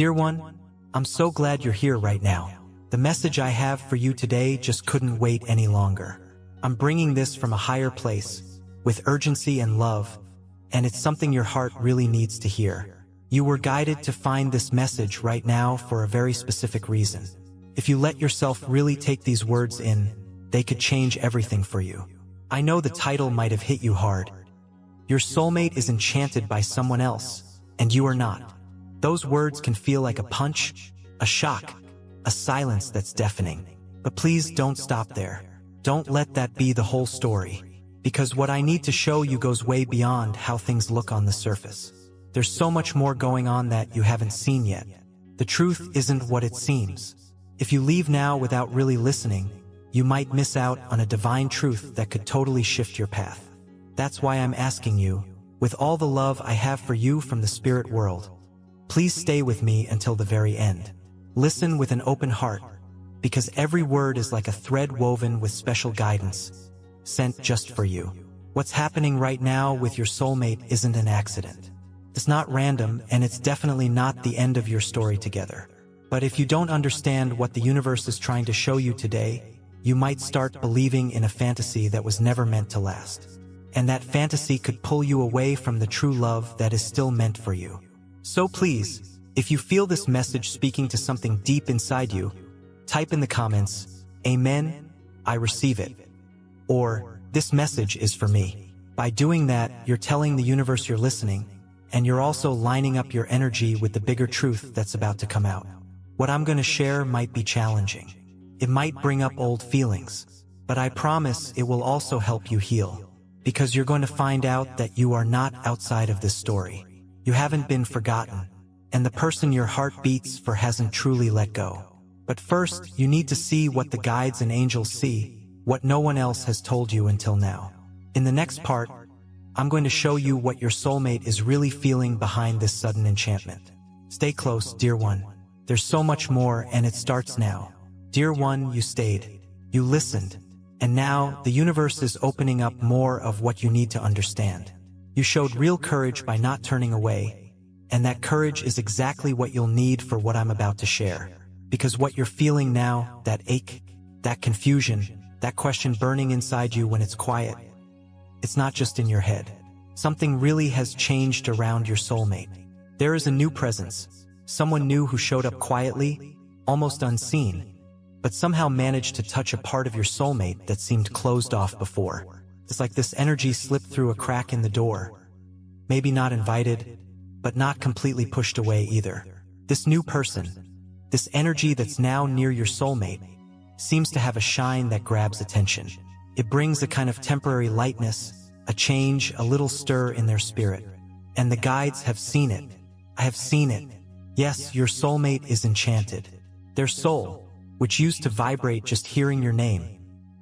Dear one, I'm so glad you're here right now. The message I have for you today just couldn't wait any longer. I'm bringing this from a higher place, with urgency and love, and it's something your heart really needs to hear. You were guided to find this message right now for a very specific reason. If you let yourself really take these words in, they could change everything for you. I know the title might have hit you hard. Your soulmate is enchanted by someone else, and you are not. Those words can feel like a punch, a shock, a silence that's deafening. But please don't stop there. Don't let that be the whole story. Because what I need to show you goes way beyond how things look on the surface. There's so much more going on that you haven't seen yet. The truth isn't what it seems. If you leave now without really listening, you might miss out on a divine truth that could totally shift your path. That's why I'm asking you, with all the love I have for you from the spirit world, please stay with me until the very end. Listen with an open heart, because every word is like a thread woven with special guidance, sent just for you. What's happening right now with your soulmate isn't an accident. It's not random, and it's definitely not the end of your story together. But if you don't understand what the universe is trying to show you today, you might start believing in a fantasy that was never meant to last. And that fantasy could pull you away from the true love that is still meant for you. So please, if you feel this message speaking to something deep inside you, type in the comments, "Amen, I receive it," or "This message is for me." By doing that, you're telling the universe you're listening, and you're also lining up your energy with the bigger truth that's about to come out. What I'm going to share might be challenging. It might bring up old feelings, but I promise it will also help you heal. Because you're going to find out that you are not outside of this story. You haven't been forgotten, and the person your heart beats for hasn't truly let go. But first, you need to see what the guides and angels see, what no one else has told you until now. In the next part, I'm going to show you what your soulmate is really feeling behind this sudden enchantment. Stay close, dear one. There's so much more, and it starts now. Dear one, you stayed. You listened. And now, the universe is opening up more of what you need to understand. You showed real courage by not turning away, and that courage is exactly what you'll need for what I'm about to share. Because what you're feeling now, that ache, that confusion, that question burning inside you when it's quiet, it's not just in your head. Something really has changed around your soulmate. There is a new presence, someone new who showed up quietly, almost unseen, but somehow managed to touch a part of your soulmate that seemed closed off before. It's like this energy slipped through a crack in the door. Maybe not invited, but not completely pushed away either. This new person, this energy that's now near your soulmate, seems to have a shine that grabs attention. It brings a kind of temporary lightness, a change, a little stir in their spirit. And the guides have seen it. I have seen it. Yes, your soulmate is enchanted. Their soul, which used to vibrate just hearing your name,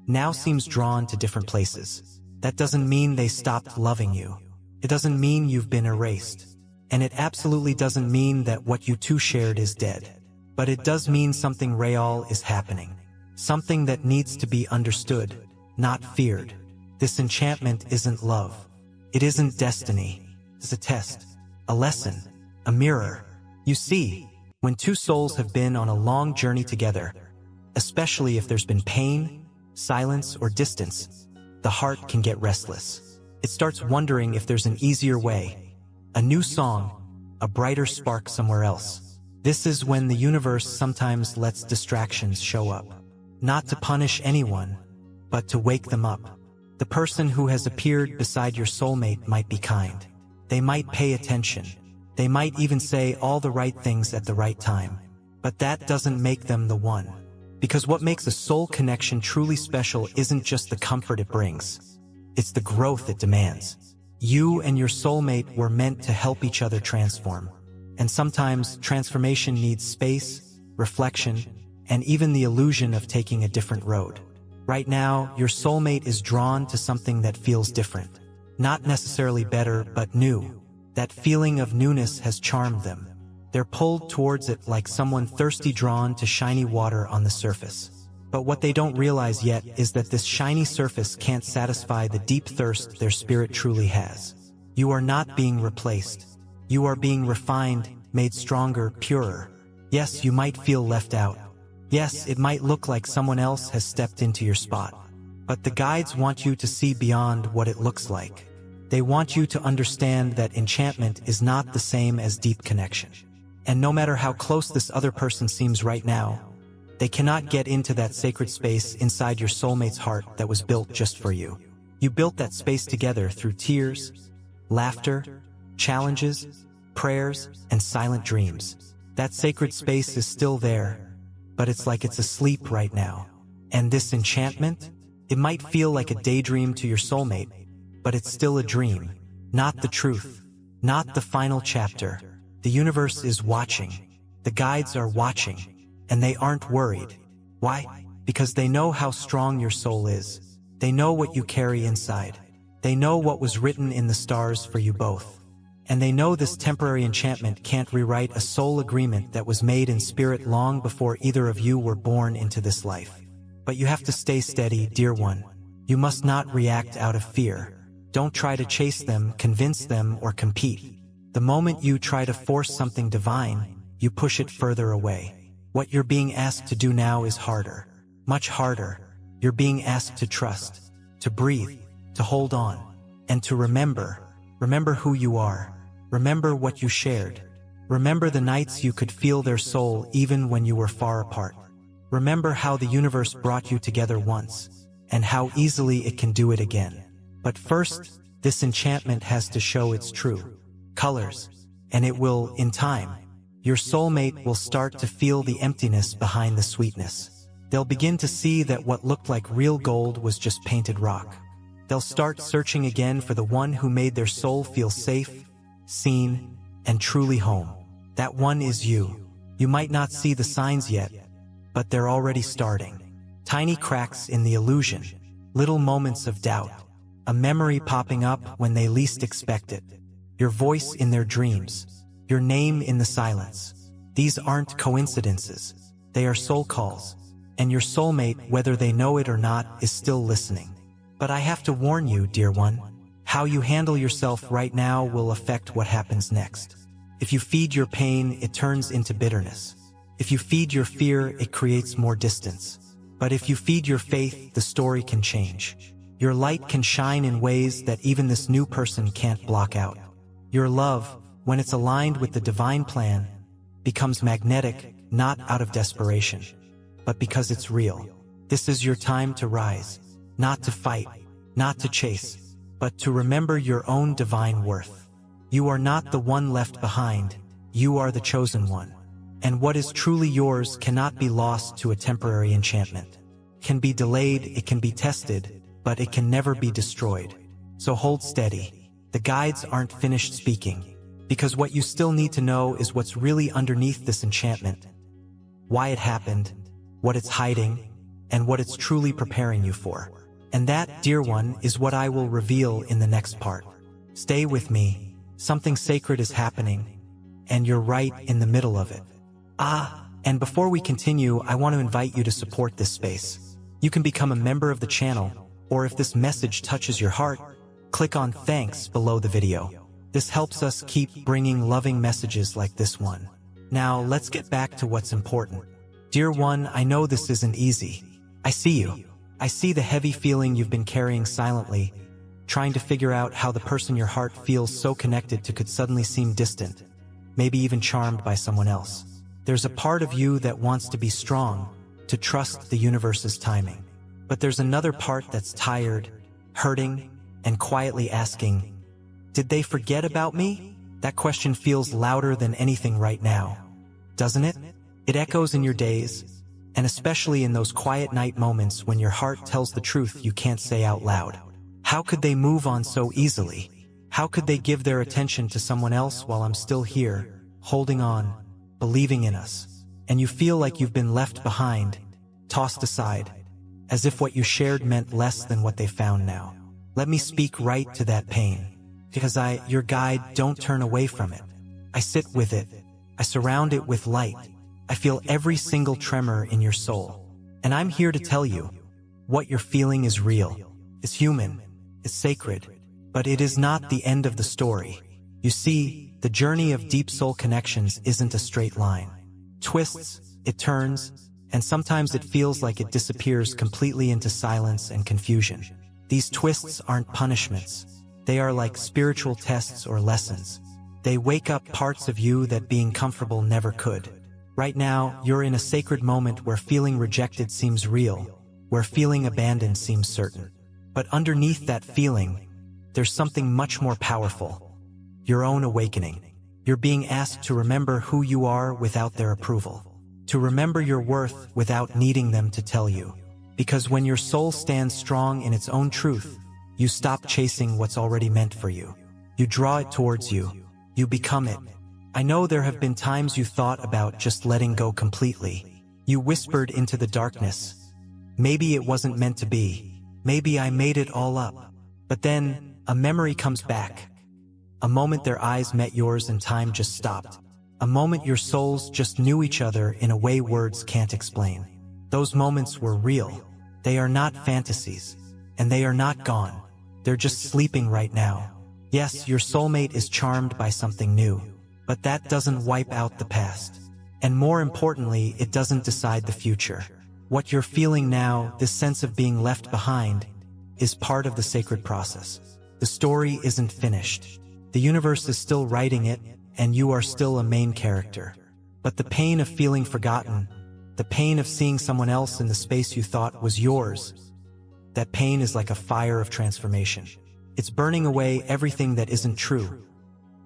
now seems drawn to different places. That doesn't mean they stopped loving you. It doesn't mean you've been erased. And it absolutely doesn't mean that what you two shared is dead. But it does mean something real is happening. Something that needs to be understood, not feared. This enchantment isn't love. It isn't destiny. It's a test, a lesson, a mirror. You see, when two souls have been on a long journey together, especially if there's been pain, silence, or distance, the heart can get restless. It starts wondering if there's an easier way, a new song, a brighter spark somewhere else. This is when the universe sometimes lets distractions show up. Not to punish anyone, but to wake them up. The person who has appeared beside your soulmate might be kind. They might pay attention. They might even say all the right things at the right time. But that doesn't make them the one. Because what makes a soul connection truly special isn't just the comfort it brings. It's the growth it demands. You and your soulmate were meant to help each other transform. And sometimes transformation needs space, reflection, and even the illusion of taking a different road. Right now, your soulmate is drawn to something that feels different. Not necessarily better, but new. That feeling of newness has charmed them. They're pulled towards it like someone thirsty drawn to shiny water on the surface. But what they don't realize yet is that this shiny surface can't satisfy the deep thirst their spirit truly has. You are not being replaced. You are being refined, made stronger, purer. Yes, you might feel left out. Yes, it might look like someone else has stepped into your spot. But the guides want you to see beyond what it looks like. They want you to understand that enchantment is not the same as deep connection. And no matter how close this other person seems right now, they cannot get into that sacred space inside your soulmate's heart that was built just for you. You built that space together through tears, laughter, challenges, prayers, and silent dreams. That sacred space is still there, but it's like it's asleep right now. And this enchantment? It might feel like a daydream to your soulmate, but it's still a dream, not the truth, not the final chapter. The universe is watching. The guides are watching, and they aren't worried. Why? Because they know how strong your soul is. They know what you carry inside. They know what was written in the stars for you both. And they know this temporary enchantment can't rewrite a soul agreement that was made in spirit long before either of you were born into this life. But you have to stay steady, dear one. You must not react out of fear. Don't try to chase them, convince them, or compete. The moment you try to force something divine, you push it further away. What you're being asked to do now is harder. Much harder. You're being asked to trust, to breathe, to hold on, and to remember. Remember who you are. Remember what you shared. Remember the nights you could feel their soul even when you were far apart. Remember how the universe brought you together once, and how easily it can do it again. But first, this enchantment has to show its true colors, and it will, in time. Your soulmate will start to feel the emptiness behind the sweetness. They'll begin to see that what looked like real gold was just painted rock. They'll start searching again for the one who made their soul feel safe, seen, and truly home. That one is you. You might not see the signs yet, but they're already starting. Tiny cracks in the illusion, little moments of doubt, a memory popping up when they least expect it. Your voice in their dreams, your name in the silence. These aren't coincidences. They are soul calls. And your soulmate, whether they know it or not, is still listening. But I have to warn you, dear one, how you handle yourself right now will affect what happens next. If you feed your pain, it turns into bitterness. If you feed your fear, it creates more distance. But if you feed your faith, the story can change. Your light can shine in ways that even this new person can't block out. Your love, when it's aligned with the divine plan, becomes magnetic, not out of desperation, but because it's real. This is your time to rise, not to fight, not to chase, but to remember your own divine worth. You are not the one left behind, you are the chosen one. And what is truly yours cannot be lost to a temporary enchantment. It can be delayed, it can be tested, but it can never be destroyed. So hold steady. The guides aren't finished speaking, because what you still need to know is what's really underneath this enchantment. Why it happened, what it's hiding, and what it's truly preparing you for. And that, dear one, is what I will reveal in the next part. Stay with me. Something sacred is happening, and you're right in the middle of it. And before we continue, I want to invite you to support this space. You can become a member of the channel, or if this message touches your heart, click on thanks below the video. This helps us keep bringing loving messages like this one. Now, let's get back to what's important. Dear one, I know this isn't easy. I see you. I see the heavy feeling you've been carrying silently, trying to figure out how the person your heart feels so connected to could suddenly seem distant, maybe even charmed by someone else. There's a part of you that wants to be strong, to trust the universe's timing. But there's another part that's tired, hurting, and quietly asking, did they forget about me? That question feels louder than anything right now, doesn't it? It echoes in your days, and especially in those quiet night moments when your heart tells the truth you can't say out loud. How could they move on so easily? How could they give their attention to someone else while I'm still here, holding on, believing in us? And you feel like you've been left behind, tossed aside, as if what you shared meant less than what they found now. Let me speak right to that pain. Because your guide, don't turn away from it. I sit with it. I surround it with light. I feel every single tremor in your soul. And I'm here to tell you, what you're feeling is real. It's human. It's sacred. But it is not the end of the story. You see, the journey of deep soul connections isn't a straight line. It twists, it turns, and sometimes it feels like it disappears completely into silence and confusion. These twists aren't punishments. They are like spiritual tests or lessons. They wake up parts of you that being comfortable never could. Right now, you're in a sacred moment where feeling rejected seems real, where feeling abandoned seems certain. But underneath that feeling, there's something much more powerful. Your own awakening. You're being asked to remember who you are without their approval. To remember your worth without needing them to tell you. Because when your soul stands strong in its own truth, you stop chasing what's already meant for you. You draw it towards you. You become it. I know there have been times you thought about just letting go completely. You whispered into the darkness, maybe it wasn't meant to be. Maybe I made it all up. But then, a memory comes back. A moment their eyes met yours and time just stopped. A moment your souls just knew each other in a way words can't explain. Those moments were real. They are not fantasies. And they are not gone. They're just sleeping right now. Yes, your soulmate is charmed by something new. But that doesn't wipe out the past. And more importantly, it doesn't decide the future. What you're feeling now, this sense of being left behind, is part of the sacred process. The story isn't finished. The universe is still writing it, and you are still a main character. But the pain of feeling forgotten, the pain of seeing someone else in the space you thought was yours, that pain is like a fire of transformation. It's burning away everything that isn't true.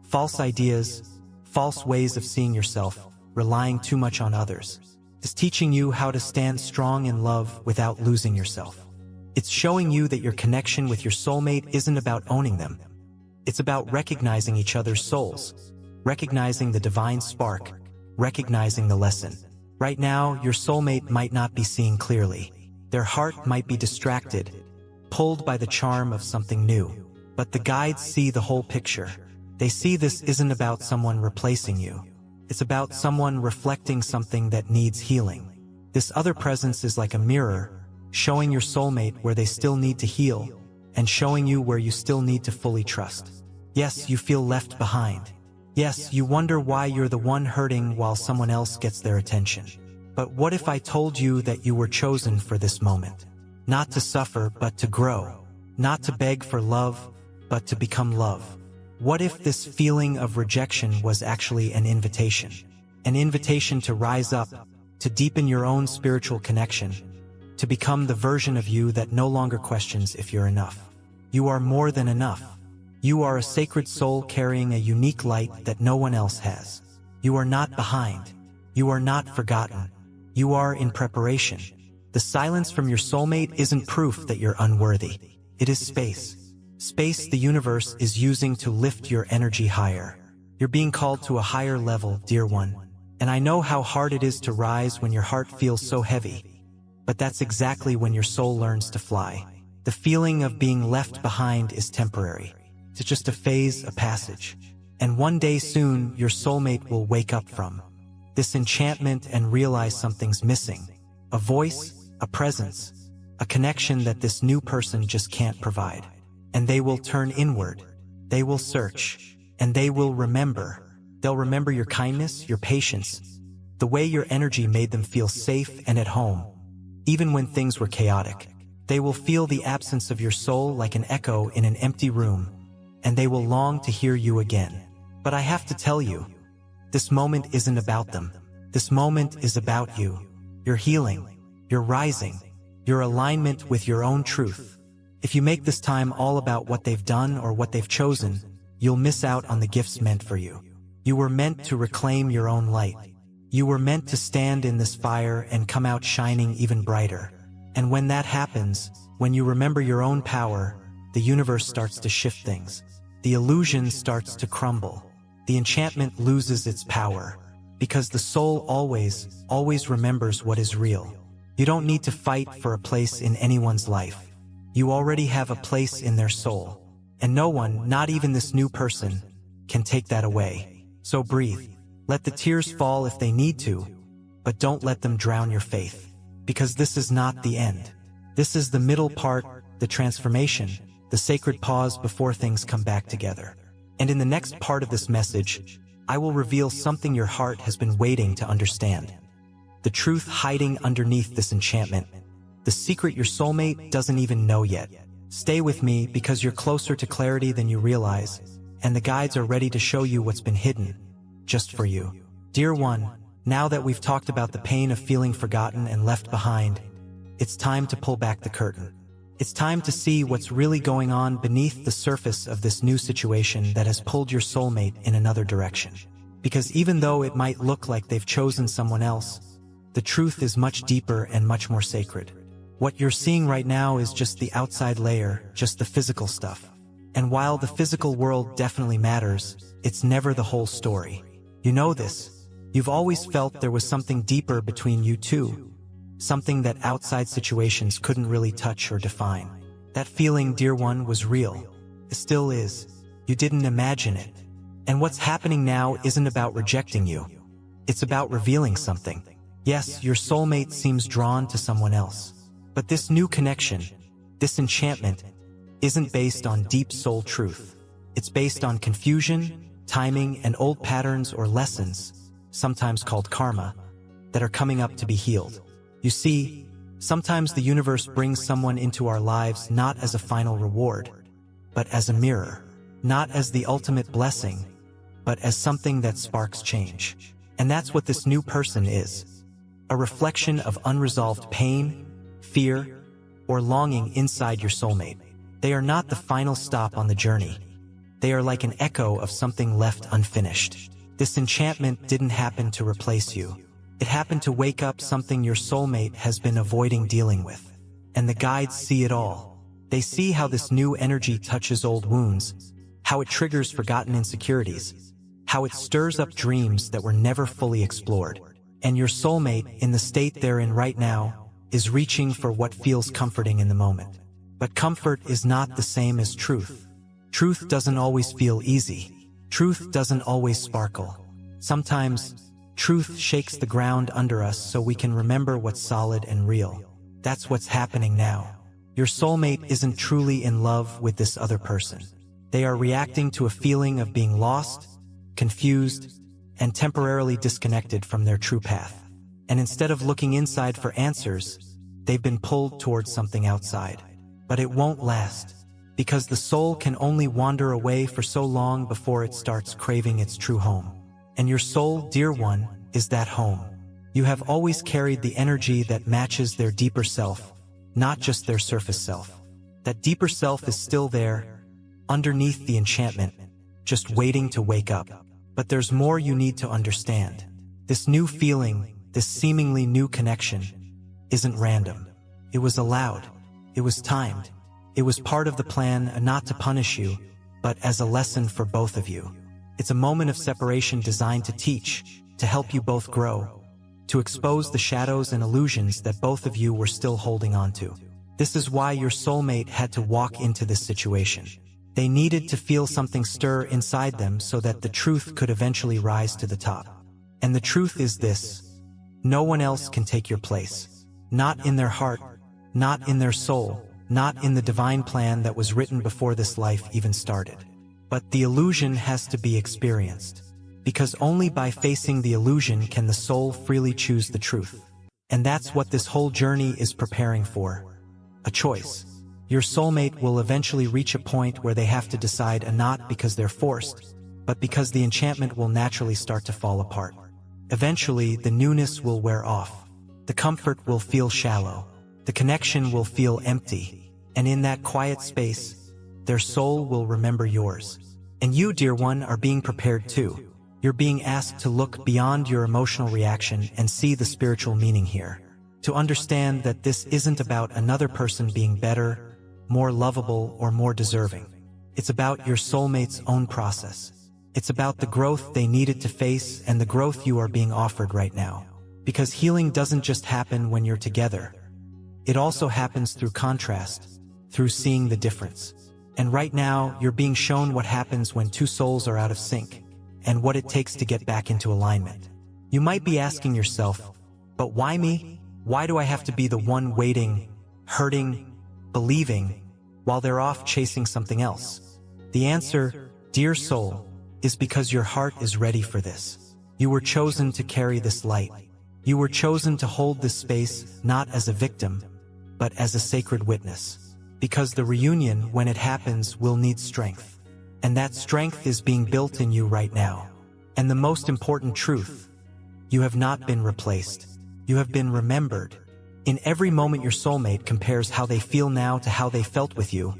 False ideas, false ways of seeing yourself, relying too much on others. It's teaching you how to stand strong in love without losing yourself. It's showing you that your connection with your soulmate isn't about owning them. It's about recognizing each other's souls, recognizing the divine spark, recognizing the lesson. Right now, your soulmate might not be seeing clearly. Their heart might be distracted, pulled by the charm of something new. But the guides see the whole picture. They see this isn't about someone replacing you. It's about someone reflecting something that needs healing. This other presence is like a mirror, showing your soulmate where they still need to heal, and showing you where you still need to fully trust. Yes, you feel left behind. Yes, you wonder why you're the one hurting while someone else gets their attention. But what if I told you that you were chosen for this moment? Not to suffer, but to grow. Not to beg for love, but to become love. What if this feeling of rejection was actually an invitation? An invitation to rise up, to deepen your own spiritual connection, to become the version of you that no longer questions if you're enough. You are more than enough. You are a sacred soul carrying a unique light that no one else has. You are not behind. You are not forgotten. You are in preparation. The silence from your soulmate isn't proof that you're unworthy. It is space. Space the universe is using to lift your energy higher. You're being called to a higher level, dear one. And I know how hard it is to rise when your heart feels so heavy. But that's exactly when your soul learns to fly. The feeling of being left behind is temporary. It's just a phase, a passage. And one day soon, your soulmate will wake up from this enchantment and realize something's missing. A voice, a presence, a connection that this new person just can't provide. And they will turn inward. They will search. And they will remember. They'll remember your kindness, your patience, the way your energy made them feel safe and at home, even when things were chaotic. They will feel the absence of your soul like an echo in an empty room, and they will long to hear you again. But I have to tell you, this moment isn't about them. This moment is about you. Your healing, your rising, your alignment with your own truth. If you make this time all about what they've done or what they've chosen, you'll miss out on the gifts meant for you. You were meant to reclaim your own light. You were meant to stand in this fire and come out shining even brighter. And when that happens, when you remember your own power, the universe starts to shift things. The illusion starts to crumble. The enchantment loses its power. Because the soul always remembers what is real. You don't need to fight for a place in anyone's life. You already have a place in their soul. And no one, not even this new person, can take that away. So breathe. Let the tears fall if they need to, but don't let them drown your faith. Because this is not the end. This is the middle part, the transformation, the sacred pause before things come back together. And in the next part of this message, I will reveal something your heart has been waiting to understand. The truth hiding underneath this enchantment. The secret your soulmate doesn't even know yet. Stay with me because you're closer to clarity than you realize, and the guides are ready to show you what's been hidden, just for you. Dear one, now that we've talked about the pain of feeling forgotten and left behind, it's time to pull back the curtain. It's time to see what's really going on beneath the surface of this new situation that has pulled your soulmate in another direction. Because even though it might look like they've chosen someone else, the truth is much deeper and much more sacred. What you're seeing right now is just the outside layer, just the physical stuff. And while the physical world definitely matters, it's never the whole story. You know this. You've always felt there was something deeper between you two. Something that outside situations couldn't really touch or define. That feeling, dear one, was real. It still is. You didn't imagine it. And what's happening now isn't about rejecting you. It's about revealing something. Yes, your soulmate seems drawn to someone else. But this new connection, this enchantment, isn't based on deep soul truth. It's based on confusion, timing, and old patterns or lessons, sometimes called karma, that are coming up to be healed. You see, sometimes the universe brings someone into our lives not as a final reward, but as a mirror. Not as the ultimate blessing, but as something that sparks change. And that's what this new person is. A reflection of unresolved pain, fear, or longing inside your soulmate. They are not the final stop on the journey. They are like an echo of something left unfinished. This enchantment didn't happen to replace you. It happened to wake up something your soulmate has been avoiding dealing with. And the guides see it all. They see how this new energy touches old wounds, how it triggers forgotten insecurities, how it stirs up dreams that were never fully explored. And your soulmate, in the state they're in right now, is reaching for what feels comforting in the moment. But comfort is not the same as truth. Truth doesn't always feel easy. Truth doesn't always sparkle. Sometimes, truth shakes the ground under us so we can remember what's solid and real. That's what's happening now. Your soulmate isn't truly in love with this other person. They are reacting to a feeling of being lost, confused, and temporarily disconnected from their true path. And instead of looking inside for answers, they've been pulled towards something outside. But it won't last, because the soul can only wander away for so long before it starts craving its true home. And your soul, dear one, is that home. You have always carried the energy that matches their deeper self, not just their surface self. That deeper self is still there, underneath the enchantment, just waiting to wake up. But there's more you need to understand. This new feeling, this seemingly new connection, isn't random. It was allowed. It was timed. It was part of the plan, not to punish you, but as a lesson for both of you. It's a moment of separation designed to teach, to help you both grow, to expose the shadows and illusions that both of you were still holding on to. This is why your soulmate had to walk into this situation. They needed to feel something stir inside them so that the truth could eventually rise to the top. And the truth is this: no one else can take your place. Not in their heart, not in their soul, not in the divine plan that was written before this life even started. But the illusion has to be experienced, because only by facing the illusion can the soul freely choose the truth. And that's what this whole journey is preparing for: a choice. Your soulmate will eventually reach a point where they have to decide, not because they're forced, but because the enchantment will naturally start to fall apart. Eventually, the newness will wear off. The comfort will feel shallow. The connection will feel empty. And in that quiet space, their soul will remember yours. And you, dear one, are being prepared too. You're being asked to look beyond your emotional reaction and see the spiritual meaning here. To understand that this isn't about another person being better, more lovable, or more deserving. It's about your soulmate's own process. It's about the growth they needed to face and the growth you are being offered right now. Because healing doesn't just happen when you're together. It also happens through contrast, through seeing the difference. And right now, you're being shown what happens when two souls are out of sync, and what it takes to get back into alignment. You might be asking yourself, but why me? Why do I have to be the one waiting, hurting, believing, while they're off chasing something else? The answer, dear soul, is because your heart is ready for this. You were chosen to carry this light. You were chosen to hold this space not as a victim, but as a sacred witness. Because the reunion, when it happens, will need strength. And that strength is being built in you right now. And the most important truth, you have not been replaced. You have been remembered. In every moment, your soulmate compares how they feel now to how they felt with you.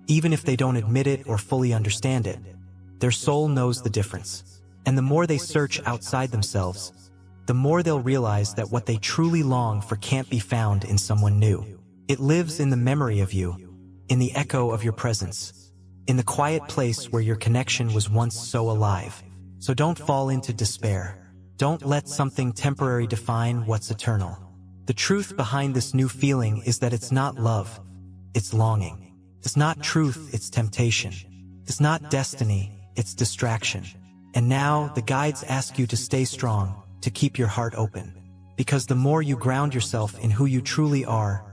Even if they don't admit it or fully understand it, their soul knows the difference. And the more they search outside themselves, the more they'll realize that what they truly long for can't be found in someone new. It lives in the memory of you, in the echo of your presence, in the quiet place where your connection was once so alive. So don't fall into despair. Don't let something temporary define what's eternal. The truth behind this new feeling is that it's not love, it's longing. It's not truth, it's temptation. It's not destiny, it's distraction. And now the guides ask you to stay strong, to keep your heart open. Because the more you ground yourself in who you truly are,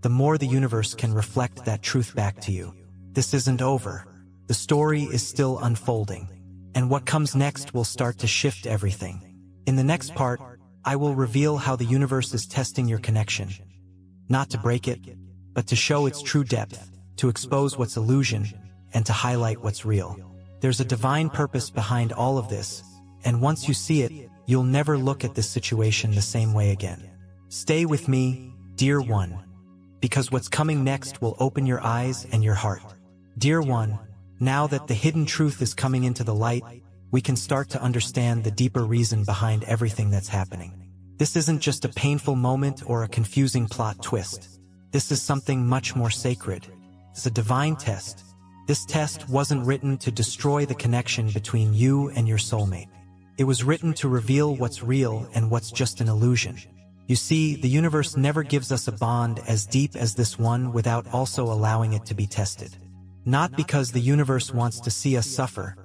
the more the universe can reflect that truth back to you. This isn't over. The story is still unfolding. And what comes next will start to shift everything. In the next part, I will reveal how the universe is testing your connection. Not to break it, but to show its true depth, to expose what's illusion, and to highlight what's real. There's a divine purpose behind all of this, and once you see it, you'll never look at this situation the same way again. Stay with me, dear one, because what's coming next will open your eyes and your heart. Dear one, now that the hidden truth is coming into the light, we can start to understand the deeper reason behind everything that's happening. This isn't just a painful moment or a confusing plot twist. This is something much more sacred. It's a divine test. This test wasn't written to destroy the connection between you and your soulmate. It was written to reveal what's real and what's just an illusion. You see, the universe never gives us a bond as deep as this one without also allowing it to be tested. Not because the universe wants to see us suffer,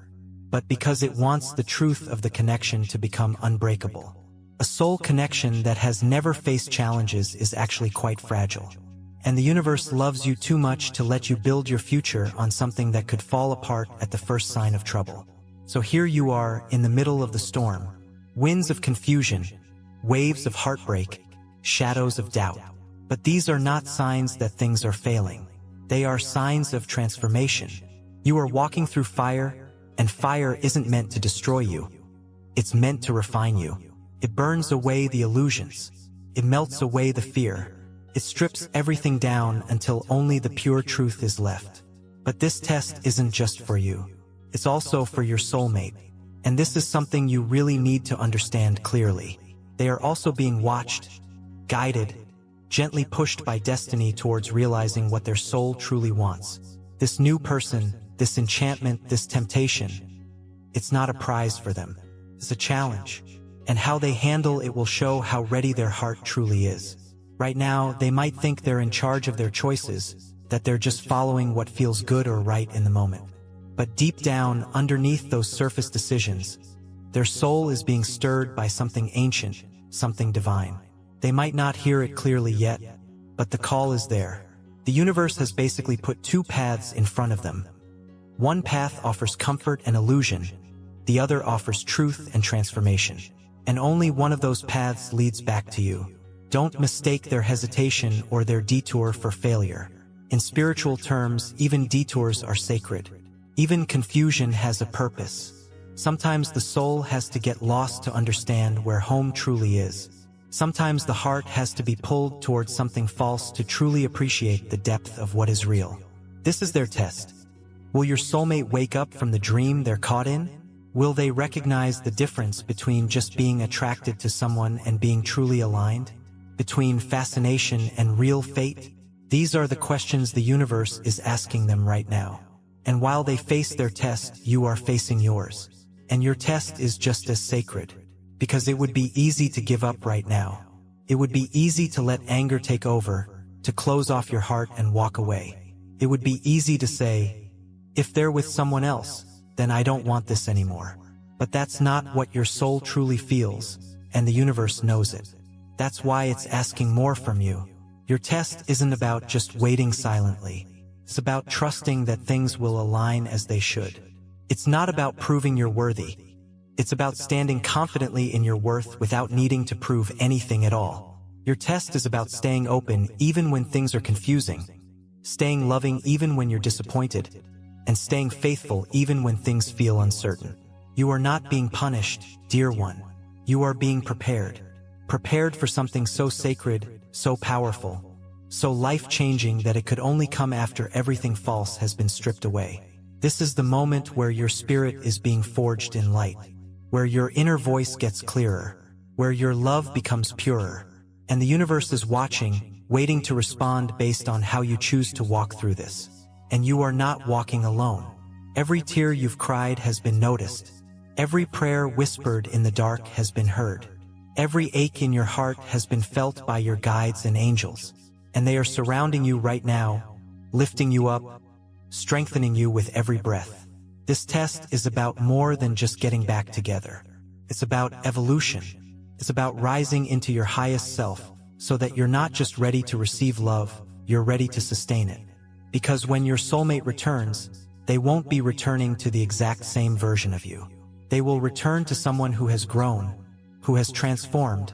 but because it wants the truth of the connection to become unbreakable. A soul connection that has never faced challenges is actually quite fragile. And the universe loves you too much to let you build your future on something that could fall apart at the first sign of trouble. So here you are in the middle of the storm. Winds of confusion, waves of heartbreak, shadows of doubt. But these are not signs that things are failing. They are signs of transformation. You are walking through fire, and fire isn't meant to destroy you. It's meant to refine you. It burns away the illusions. It melts away the fear. It strips everything down until only the pure truth is left. But this test isn't just for you. It's also for your soulmate. And this is something you really need to understand clearly. They are also being watched, guided, gently pushed by destiny towards realizing what their soul truly wants. This new person, this enchantment, this temptation, it's not a prize for them. It's a challenge. And how they handle it will show how ready their heart truly is. Right now, they might think they're in charge of their choices, that they're just following what feels good or right in the moment. But deep down, underneath those surface decisions, their soul is being stirred by something ancient, something divine. They might not hear it clearly yet, but the call is there. The universe has basically put two paths in front of them. One path offers comfort and illusion, the other offers truth and transformation. And only one of those paths leads back to you. Don't mistake their hesitation or their detour for failure. In spiritual terms, even detours are sacred. Even confusion has a purpose. Sometimes the soul has to get lost to understand where home truly is. Sometimes the heart has to be pulled towards something false to truly appreciate the depth of what is real. This is their test. Will your soulmate wake up from the dream they're caught in? Will they recognize the difference between just being attracted to someone and being truly aligned? Between fascination and real fate? These are the questions the universe is asking them right now. And while they face their test, you are facing yours. And your test is just as sacred. Because it would be easy to give up right now. It would be easy to let anger take over, to close off your heart and walk away. It would be easy to say, if they're with someone else, then I don't want this anymore. But that's not what your soul truly feels, and the universe knows it. That's why it's asking more from you. Your test isn't about just waiting silently. It's about trusting that things will align as they should. It's not about proving you're worthy. It's about standing confidently in your worth without needing to prove anything at all. Your test is about staying open even when things are confusing, staying loving even when you're disappointed, and staying faithful even when things feel uncertain. You are not being punished, dear one. You are being prepared. Prepared for something so sacred, so powerful, so life-changing that it could only come after everything false has been stripped away. This is the moment where your spirit is being forged in light, where your inner voice gets clearer, where your love becomes purer, and the universe is watching, waiting to respond based on how you choose to walk through this. And you are not walking alone. Every tear you've cried has been noticed. Every prayer whispered in the dark has been heard. Every ache in your heart has been felt by your guides and angels, and they are surrounding you right now, lifting you up, strengthening you with every breath. This test is about more than just getting back together. It's about evolution. It's about rising into your highest self so that you're not just ready to receive love, you're ready to sustain it. Because when your soulmate returns, they won't be returning to the exact same version of you. They will return to someone who has grown, who has transformed,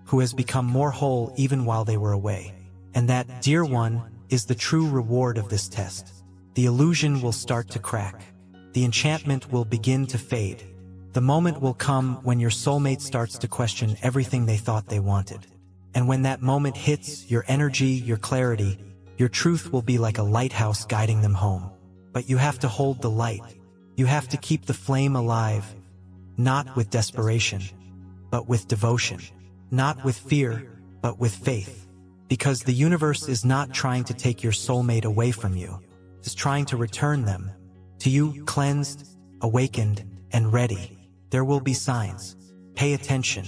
who has become more whole even while they were away. And that, dear one, is the true reward of this test. The illusion will start to crack. The enchantment will begin to fade. The moment will come when your soulmate starts to question everything they thought they wanted. And when that moment hits, your energy, your clarity, your truth will be like a lighthouse guiding them home. But you have to hold the light. You have to keep the flame alive, not with desperation, but with devotion. Not with fear, but with faith. Because the universe is not trying to take your soulmate away from you. It's trying to return them to you, cleansed, awakened, and ready. There will be signs. Pay attention.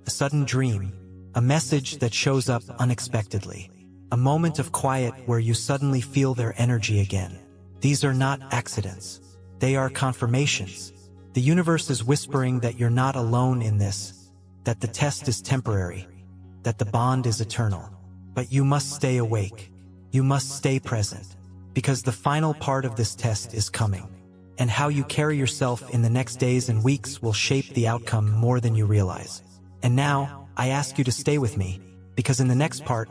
A sudden dream. A message that shows up unexpectedly. A moment of quiet where you suddenly feel their energy again. These are not accidents. They are confirmations. The universe is whispering that you're not alone in this, that the test is temporary, that the bond is eternal. But you must stay awake. You must stay present. Because the final part of this test is coming. And how you carry yourself in the next days and weeks will shape the outcome more than you realize. And now, I ask you to stay with me, because in the next part,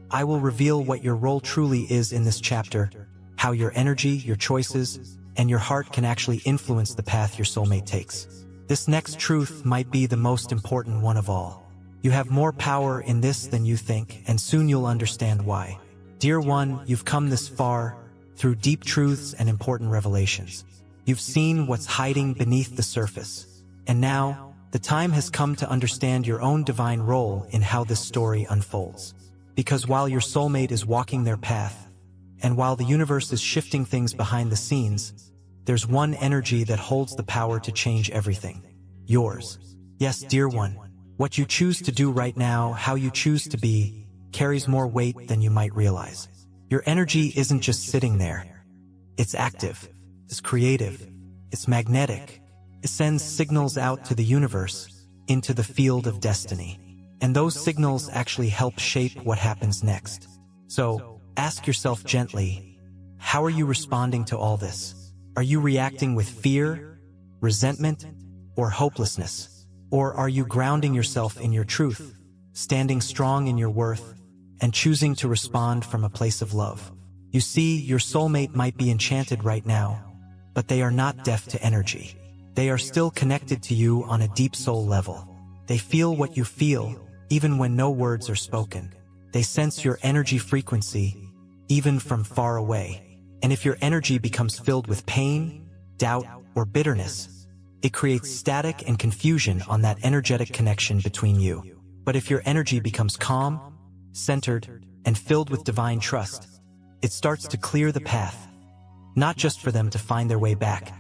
I will reveal what your role truly is in this chapter, how your energy, your choices, and your heart can actually influence the path your soulmate takes. This next truth might be the most important one of all. You have more power in this than you think, and soon you'll understand why. Dear one, you've come this far, through deep truths and important revelations. You've seen what's hiding beneath the surface. And now, the time has come to understand your own divine role in how this story unfolds. Because while your soulmate is walking their path, and while the universe is shifting things behind the scenes, there's one energy that holds the power to change everything. Yours. Yes, dear one, what you choose to do right now, how you choose to be, carries more weight than you might realize. Your energy isn't just sitting there. It's active. It's creative. It's magnetic. It sends signals out to the universe, into the field of destiny. And those signals actually help shape what happens next. So, ask yourself gently, how are you responding to all this? Are you reacting with fear, resentment, or hopelessness? Or are you grounding yourself in your truth, standing strong in your worth, and choosing to respond from a place of love? You see, your soulmate might be enchanted right now, but they are not deaf to energy. They are still connected to you on a deep soul level. They feel what you feel, even when no words are spoken. They sense your energy frequency, even from far away. And if your energy becomes filled with pain, doubt, or bitterness, it creates static and confusion on that energetic connection between you. But if your energy becomes calm, centered, and filled with divine trust, it starts to clear the path, not just for them to find their way back,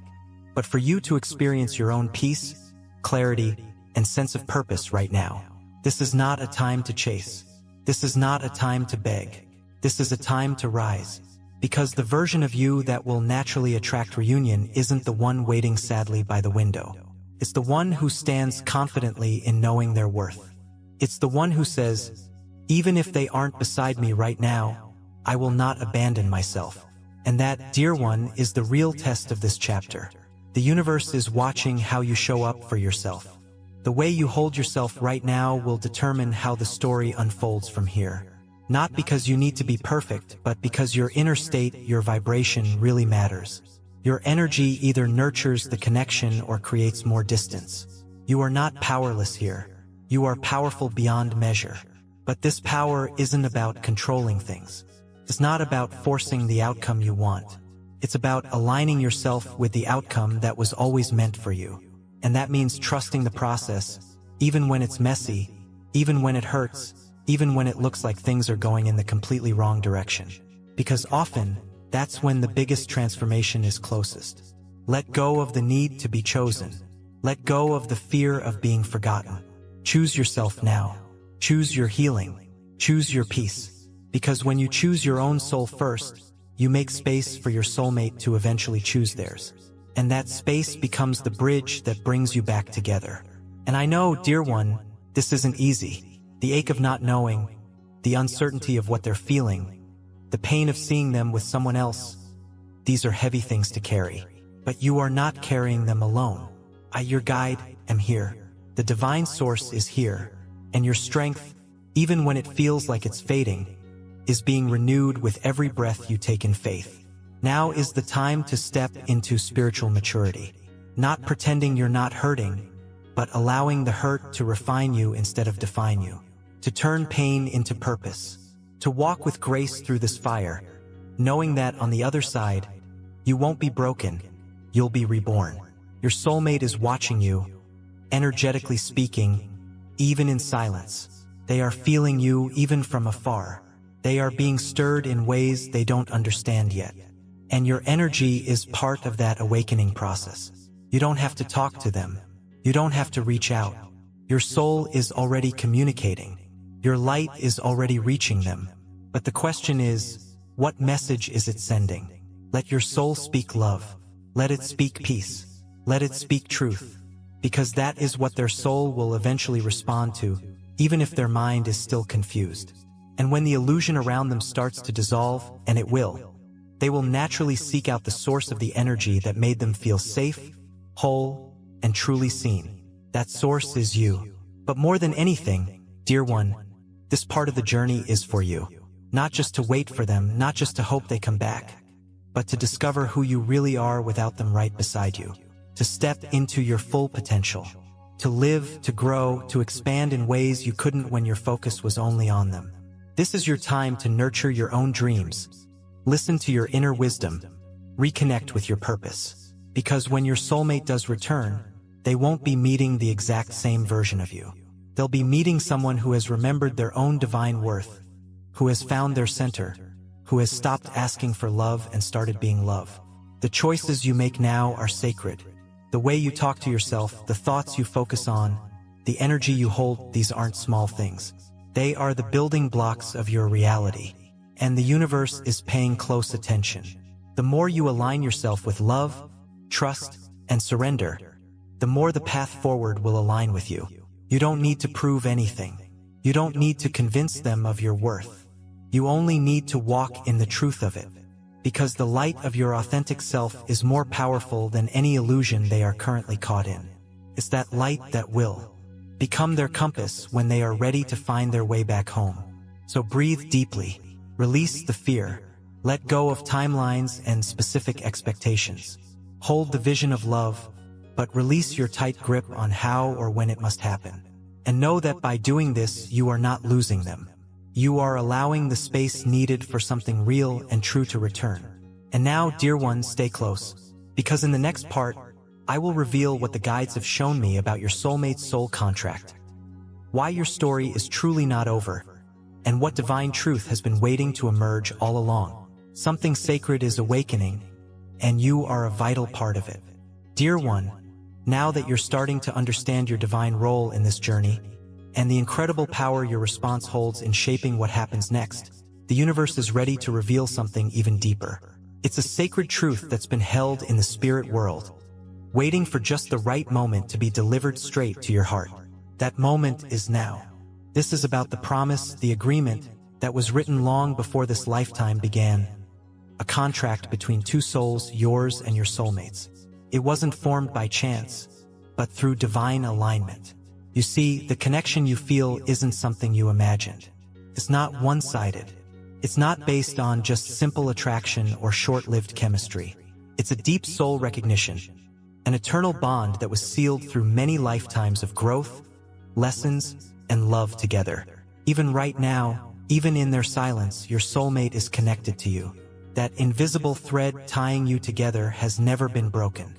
but for you to experience your own peace, clarity, and sense of purpose right now. This is not a time to chase. This is not a time to beg. This is a time to rise. Because the version of you that will naturally attract reunion isn't the one waiting sadly by the window. It's the one who stands confidently in knowing their worth. It's the one who says, even if they aren't beside me right now, I will not abandon myself. And that, dear one, is the real test of this chapter. The universe is watching how you show up for yourself. The way you hold yourself right now will determine how the story unfolds from here. Not because you need to be perfect, but because your inner state, your vibration really matters. Your energy either nurtures the connection or creates more distance. You are not powerless here. You are powerful beyond measure. But this power isn't about controlling things. It's not about forcing the outcome you want. It's about aligning yourself with the outcome that was always meant for you. And that means trusting the process, even when it's messy, even when it hurts, even when it looks like things are going in the completely wrong direction. Because often, that's when the biggest transformation is closest. Let go of the need to be chosen. Let go of the fear of being forgotten. Choose yourself now. Choose your healing. Choose your peace. Because when you choose your own soul first, you make space for your soulmate to eventually choose theirs. And that space becomes the bridge that brings you back together. And I know, dear one, this isn't easy. The ache of not knowing, the uncertainty of what they're feeling, the pain of seeing them with someone else, these are heavy things to carry. But you are not carrying them alone. I, your guide, am here. The divine source is here. And your strength, even when it feels like it's fading, is being renewed with every breath you take in faith. Now is the time to step into spiritual maturity. Not pretending you're not hurting, but allowing the hurt to refine you instead of define you. To turn pain into purpose. To walk with grace through this fire, knowing that on the other side, you won't be broken, you'll be reborn. Your soulmate is watching you, energetically speaking, even in silence. They are feeling you even from afar. They are being stirred in ways they don't understand yet. And your energy is part of that awakening process. You don't have to talk to them. You don't have to reach out. Your soul is already communicating. Your light is already reaching them. But the question is, what message is it sending? Let your soul speak love. Let it speak peace. Let it speak truth. Because that is what their soul will eventually respond to, even if their mind is still confused. And when the illusion around them starts to dissolve, and it will, they will naturally seek out the source of the energy that made them feel safe, whole, and truly seen. That source is you. But more than anything, dear one, this part of the journey is for you. Not just to wait for them, not just to hope they come back, but to discover who you really are without them right beside you. To step into your full potential. To live, to grow, to expand in ways you couldn't when your focus was only on them. This is your time to nurture your own dreams. Listen to your inner wisdom. Reconnect with your purpose. Because when your soulmate does return, they won't be meeting the exact same version of you. They'll be meeting someone who has remembered their own divine worth, who has found their center, who has stopped asking for love and started being love. The choices you make now are sacred. The way you talk to yourself, the thoughts you focus on, the energy you hold, these aren't small things. They are the building blocks of your reality. And the universe is paying close attention. The more you align yourself with love, trust, and surrender, the more the path forward will align with you. You don't need to prove anything. You don't need to convince them of your worth. You only need to walk in the truth of it. Because the light of your authentic self is more powerful than any illusion they are currently caught in. It's that light that will become their compass when they are ready to find their way back home. So breathe deeply. Release the fear. Let go of timelines and specific expectations. Hold the vision of love, but release your tight grip on how or when it must happen. And know that by doing this, you are not losing them. You are allowing the space needed for something real and true to return. And now, dear ones, stay close. Because in the next part, I will reveal what the guides have shown me about your soulmate's soul contract. Why your story is truly not over. And what divine truth has been waiting to emerge all along. Something sacred is awakening, and you are a vital part of it. Dear one, now that you're starting to understand your divine role in this journey, and the incredible power your response holds in shaping what happens next, the universe is ready to reveal something even deeper. It's a sacred truth that's been held in the spirit world, waiting for just the right moment to be delivered straight to your heart. That moment is now. This is about the promise, the agreement, that was written long before this lifetime began. A contract between two souls, yours and your soulmate's. It wasn't formed by chance, but through divine alignment. You see, the connection you feel isn't something you imagined. It's not one-sided. It's not based on just simple attraction or short-lived chemistry. It's a deep soul recognition, an eternal bond that was sealed through many lifetimes of growth, lessons, and love together. Even right now, even in their silence, your soulmate is connected to you. That invisible thread tying you together has never been broken.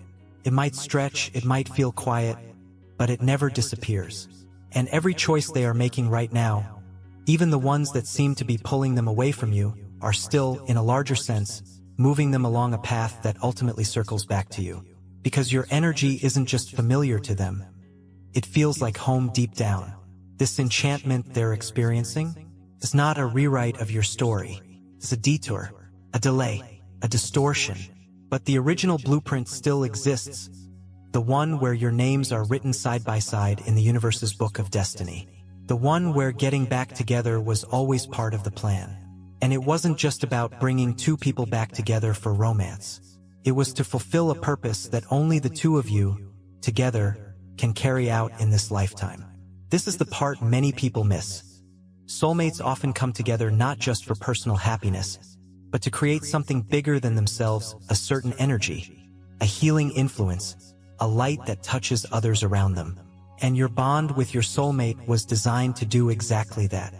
It might stretch, it might feel quiet, but it never disappears. And every choice they are making right now, even the ones that seem to be pulling them away from you, are still, in a larger sense, moving them along a path that ultimately circles back to you. Because your energy isn't just familiar to them, it feels like home deep down. This enchantment they're experiencing is not a rewrite of your story. It's a detour, a delay, a distortion. But the original blueprint still exists, the one where your names are written side by side in the universe's book of destiny. The one where getting back together was always part of the plan. And it wasn't just about bringing two people back together for romance. It was to fulfill a purpose that only the two of you, together, can carry out in this lifetime. This is the part many people miss. Soulmates often come together not just for personal happiness, but to create something bigger than themselves, a certain energy, a healing influence, a light that touches others around them. And your bond with your soulmate was designed to do exactly that.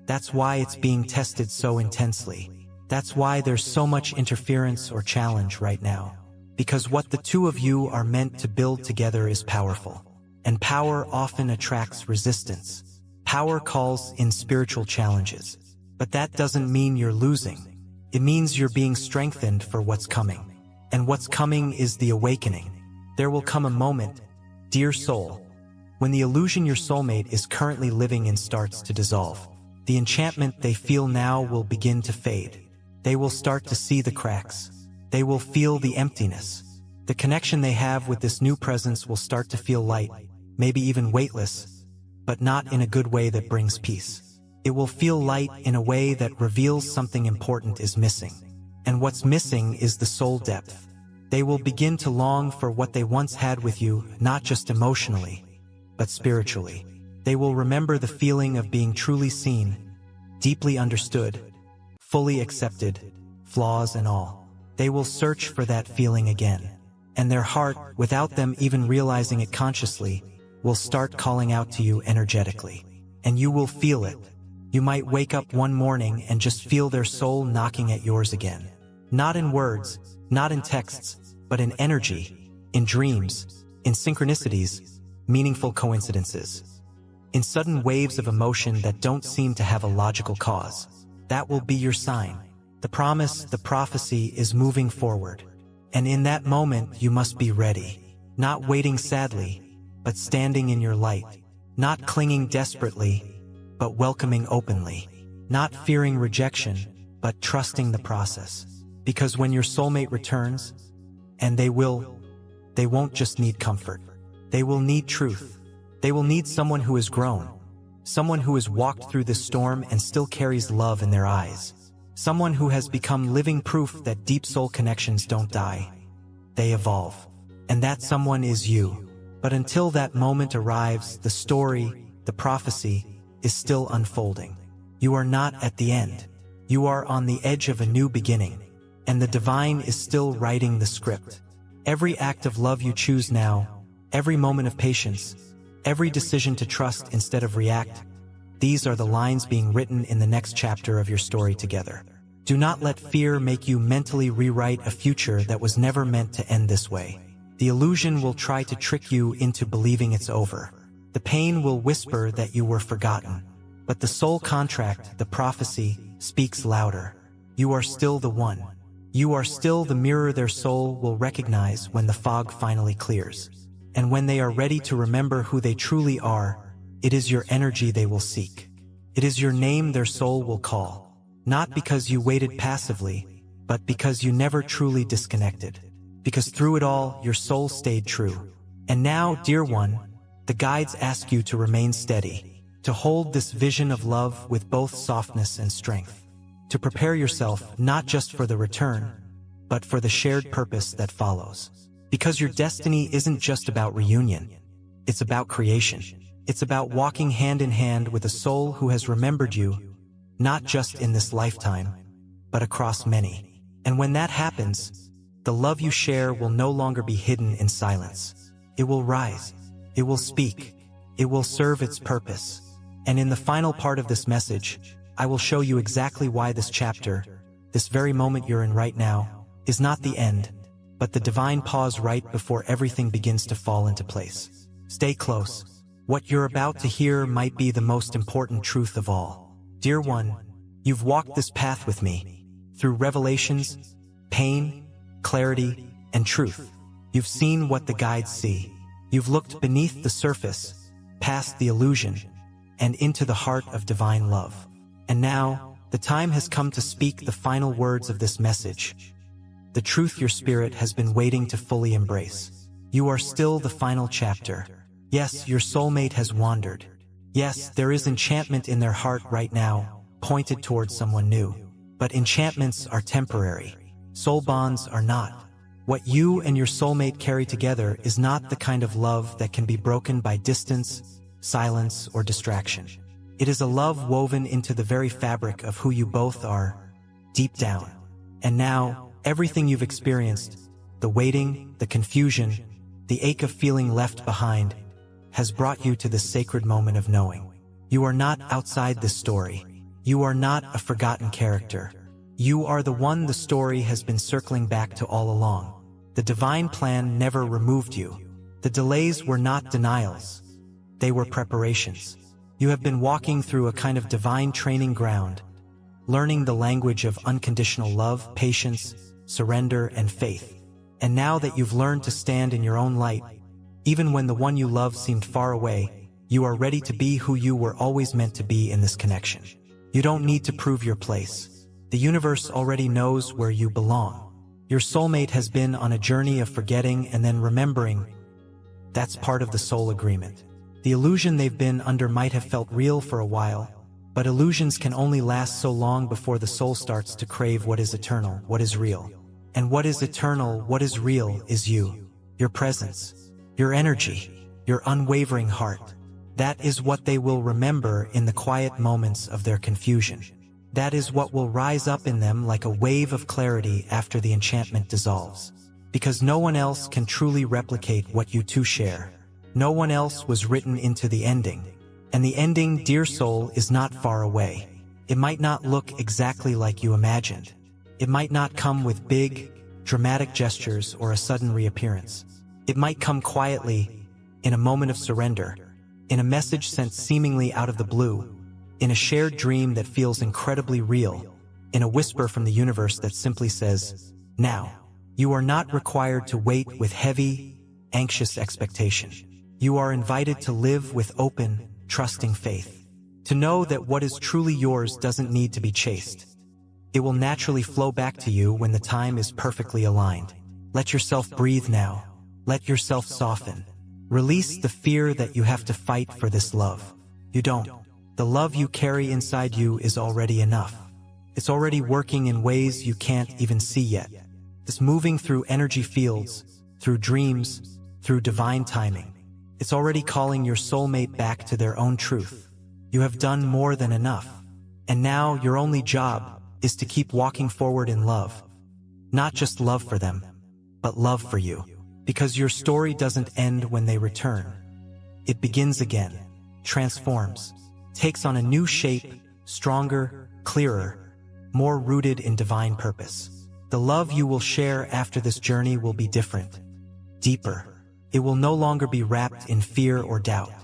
That's why it's being tested so intensely. That's why there's so much interference or challenge right now. Because what the two of you are meant to build together is powerful. And power often attracts resistance. Power calls in spiritual challenges. But that doesn't mean you're losing. It means you're being strengthened for what's coming. And what's coming is the awakening. There will come a moment, dear soul, when the illusion your soulmate is currently living in starts to dissolve. The enchantment they feel now will begin to fade. They will start to see the cracks. They will feel the emptiness. The connection they have with this new presence will start to feel light, maybe even weightless, but not in a good way that brings peace. It will feel light in a way that reveals something important is missing. And what's missing is the soul depth. They will begin to long for what they once had with you, not just emotionally, but spiritually. They will remember the feeling of being truly seen, deeply understood, fully accepted, flaws and all. They will search for that feeling again. And their heart, without them even realizing it consciously, will start calling out to you energetically. And you will feel it. You might wake up one morning and just feel their soul knocking at yours again. Not in words, not in texts, but in energy, in dreams, in synchronicities, meaningful coincidences, in sudden waves of emotion that don't seem to have a logical cause. That will be your sign. The promise, the prophecy is moving forward. And in that moment, you must be ready. Not waiting sadly, but standing in your light. Not clinging desperately, but welcoming openly. Not fearing rejection, but trusting the process. Because when your soulmate returns, and they won't just need comfort. They will need truth. They will need someone who has grown. Someone who has walked through this storm and still carries love in their eyes. Someone who has become living proof that deep soul connections don't die. They evolve. And that someone is you. But until that moment arrives, the story, the prophecy, is still unfolding. You are not at the end. You are on the edge of a new beginning. And the divine is still writing the script. Every act of love you choose now, every moment of patience, every decision to trust instead of react, these are the lines being written in the next chapter of your story together. Do not let fear make you mentally rewrite a future that was never meant to end this way. The illusion will try to trick you into believing it's over. The pain will whisper that you were forgotten. But the soul contract, the prophecy, speaks louder. You are still the one. You are still the mirror their soul will recognize when the fog finally clears. And when they are ready to remember who they truly are, it is your energy they will seek. It is your name their soul will call. Not because you waited passively, but because you never truly disconnected. Because through it all, your soul stayed true. And now, dear one, the guides ask you to remain steady, to hold this vision of love with both softness and strength. To prepare yourself not just for the return, but for the shared purpose that follows. Because your destiny isn't just about reunion. It's about creation. It's about walking hand in hand with a soul who has remembered you, not just in this lifetime, but across many. And when that happens, the love you share will no longer be hidden in silence. It will rise. It will speak. It will serve its purpose. And in the final part of this message, I will show you exactly why this chapter, this very moment you're in right now, is not the end, but the divine pause right before everything begins to fall into place. Stay close. What you're about to hear might be the most important truth of all. Dear one, you've walked this path with me, through revelations, pain, clarity, and truth. You've seen what the guides see. You've looked beneath the surface, past the illusion, and into the heart of divine love. And now, the time has come to speak the final words of this message. The truth your spirit has been waiting to fully embrace. You are still the final chapter. Yes, your soulmate has wandered. Yes, there is enchantment in their heart right now, pointed towards someone new. But enchantments are temporary. Soul bonds are not. What you and your soulmate carry together is not the kind of love that can be broken by distance, silence, or distraction. It is a love woven into the very fabric of who you both are, deep down. And now, everything you've experienced, the waiting, the confusion, the ache of feeling left behind, has brought you to the sacred moment of knowing. You are not outside this story. You are not a forgotten character. You are the one the story has been circling back to all along. The divine plan never removed you. The delays were not denials. They were preparations. You have been walking through a kind of divine training ground, learning the language of unconditional love, patience, surrender, and faith. And now that you've learned to stand in your own light, even when the one you love seemed far away, you are ready to be who you were always meant to be in this connection. You don't need to prove your place. The universe already knows where you belong. Your soulmate has been on a journey of forgetting and then remembering. That's part of the soul agreement. The illusion they've been under might have felt real for a while, but illusions can only last so long before the soul starts to crave what is eternal, what is real. And what is eternal, what is real, is you, your presence, your energy, your unwavering heart. That is what they will remember in the quiet moments of their confusion. That is what will rise up in them like a wave of clarity after the enchantment dissolves. Because no one else can truly replicate what you two share. No one else was written into the ending. And the ending, dear soul, is not far away. It might not look exactly like you imagined. It might not come with big, dramatic gestures or a sudden reappearance. It might come quietly, in a moment of surrender, in a message sent seemingly out of the blue, in a shared dream that feels incredibly real, in a whisper from the universe that simply says, now. You are not required to wait with heavy, anxious expectation. You are invited to live with open, trusting faith. To know that what is truly yours doesn't need to be chased. It will naturally flow back to you when the time is perfectly aligned. Let yourself breathe now. Let yourself soften. Release the fear that you have to fight for this love. You don't. The love you carry inside you is already enough. It's already working in ways you can't even see yet. It's moving through energy fields, through dreams, through divine timing. It's already calling your soulmate back to their own truth. You have done more than enough. And now your only job is to keep walking forward in love. Not just love for them, but love for you. Because your story doesn't end when they return. It begins again, transforms, takes on a new shape, stronger, clearer, more rooted in divine purpose. The love you will share after this journey will be different, deeper. It will no longer be wrapped in fear or doubt.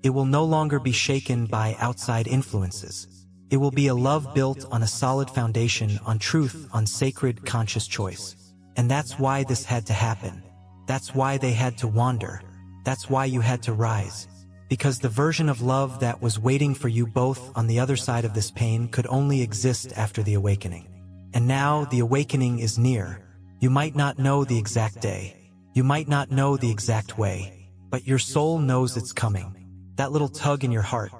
It will no longer be shaken by outside influences. It will be a love built on a solid foundation, on truth, on sacred, conscious choice. And that's why this had to happen. That's why they had to wander. That's why you had to rise. Because the version of love that was waiting for you both on the other side of this pain could only exist after the awakening. And now the awakening is near. You might not know the exact day. You might not know the exact way. But your soul knows it's coming. That little tug in your heart.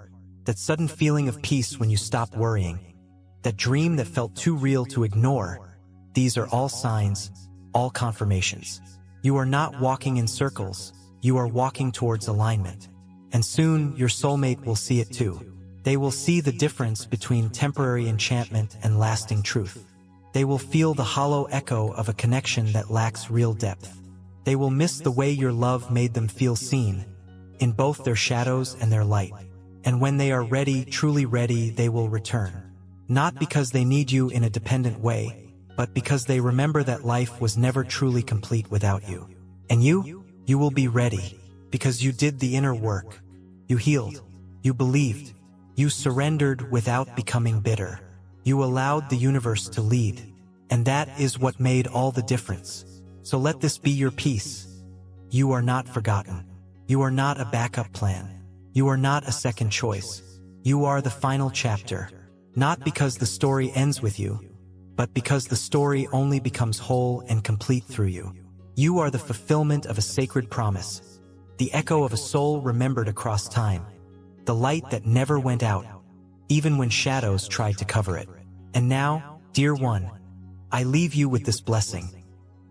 That sudden feeling of peace when you stop worrying. That dream that felt too real to ignore. These are all signs, all confirmations. You are not walking in circles, you are walking towards alignment. And soon, your soulmate will see it too. They will see the difference between temporary enchantment and lasting truth. They will feel the hollow echo of a connection that lacks real depth. They will miss the way your love made them feel seen, in both their shadows and their light. And when they are ready, truly ready, they will return. Not because they need you in a dependent way, but because they remember that life was never truly complete without you. And you will be ready, because you did the inner work. You healed. You believed. You surrendered without becoming bitter. You allowed the universe to lead. And that is what made all the difference. So let this be your peace. You are not forgotten. You are not a backup plan. You are not a second choice. You are the final chapter. Not because the story ends with you, but because the story only becomes whole and complete through you. You are the fulfillment of a sacred promise, the echo of a soul remembered across time, the light that never went out, even when shadows tried to cover it. And now, dear one, I leave you with this blessing.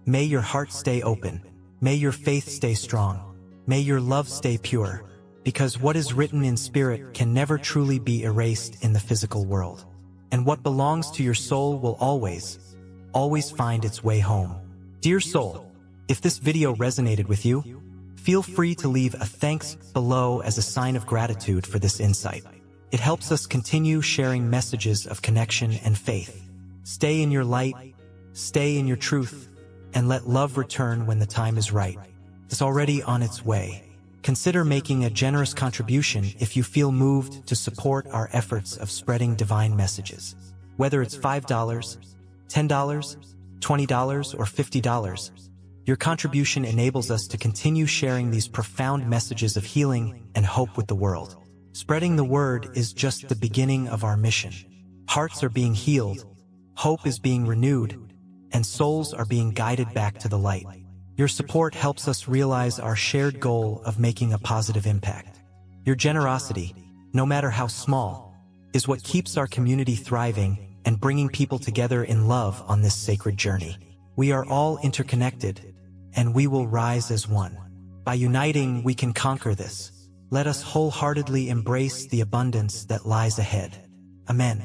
May your heart stay open. May your faith stay strong. May your love stay pure, because what is written in spirit can never truly be erased in the physical world. And what belongs to your soul will always find its way home. Dear soul, if this video resonated with you, feel free to leave a thanks below as a sign of gratitude for this insight. It helps us continue sharing messages of connection and faith. Stay in your light, stay in your truth, and let love return when the time is right. It's already on its way. Consider making a generous contribution if you feel moved to support our efforts of spreading divine messages. Whether it's $5, $10, $20, or $50, your contribution enables us to continue sharing these profound messages of healing and hope with the world. Spreading the word is just the beginning of our mission. Hearts are being healed, hope is being renewed, and souls are being guided back to the light. Your support helps us realize our shared goal of making a positive impact. Your generosity, no matter how small, is what keeps our community thriving and bringing people together in love on this sacred journey. We are all interconnected, and we will rise as one. By uniting, we can conquer this. Let us wholeheartedly embrace the abundance that lies ahead. Amen.